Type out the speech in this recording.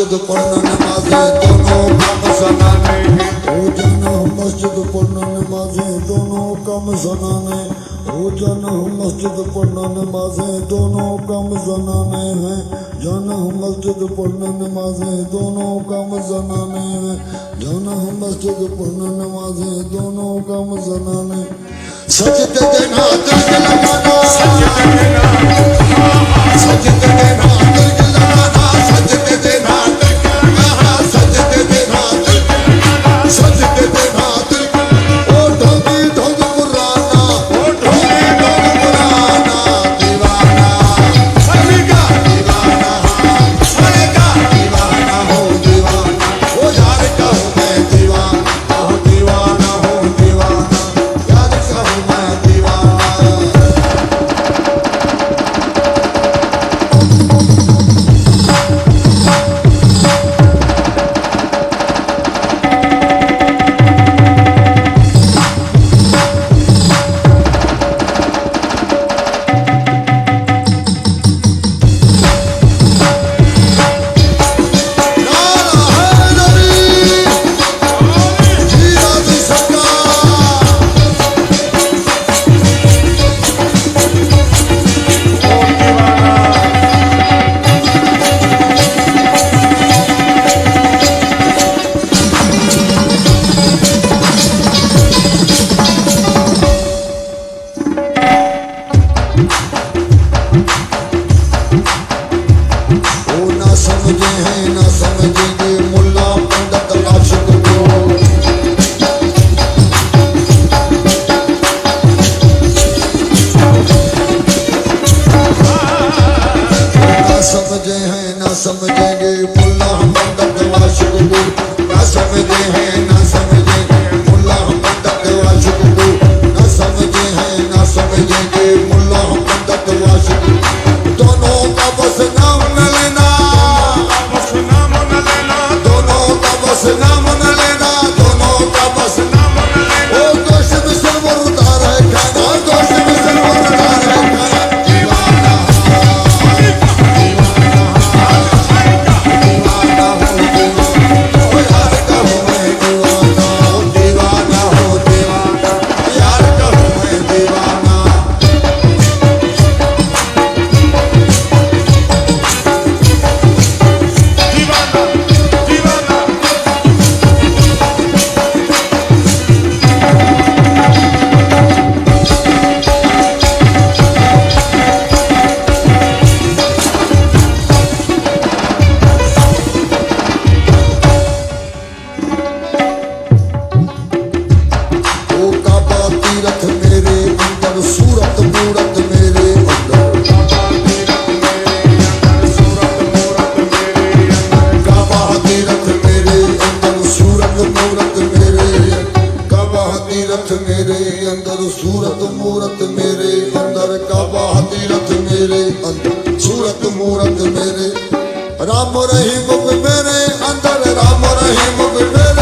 मस्जिद पढ़ना नमाजे दोनों काम सनाने। रोजाना मस्जिद पढ़ना नमाजे दोनों काम सनाने। रोजाना मस्जिद पढ़ना नमाजे दोनों काम जनाने हैं। जाना मस्जिद पढ़ना नमाजे दोनों काम जनाने हैं। जाना मस्जिद पढ़ना नमाजे दोनों काम जनाने। सजदे देना दिल के लगाना, सजदे देना दिल के लगाना, सजदे देना दिल के लगाना, सजदे देना दिल के लगाना, सजदे देना दिल के। ओ ढोंगी ढोंग पुराना, ओ ढोंगी ढोंग पुराना, दीवाना सभी का दीवाना, सभी का दीवाना हो दीवाना। ओ यार का हूँ मैं दीवाना, हो दीवाना हो दीवाना, यार का हूँ मैं दीवाना। समझे हैं ना समझेंगे मुल्ला पंडित आशिक को। ना समझे हैं ना समझेंगे मुल्ला पंडित आशिक को। ना समझे हैं ना समझेंगे मुल्ला पंडित आशिक को। ना समझे हैं ना समझेंगे मुल्ला पंडित आशिक को। दोनों का बस नाम न लेना, बस नाम न लेना, दोनों का बस नाम न लेना। ओ गोश में सिरवर उतार है खाना, गोश में सिरवर उतार है खाना। दीवाना दीवाना हो दीवाना, ओ यार का हूँ मैं दीवाना, ओ दीवाना हो दीवाना, यार का हूँ मैं दीवाना। तीरथ मेरे अंदर सूरत मूरत मेरे अंदर, काबा तीरथ मेरे अंदर सूरत मूरत मेरे, काबा तीरथ मेरे अंदर सूरत मूरत मेरे अंदर, काबा तीरथ मेरे अंदर सूरत मूरत मेरे। राम रहीम मेरे अंदर, राम रहीम मेरे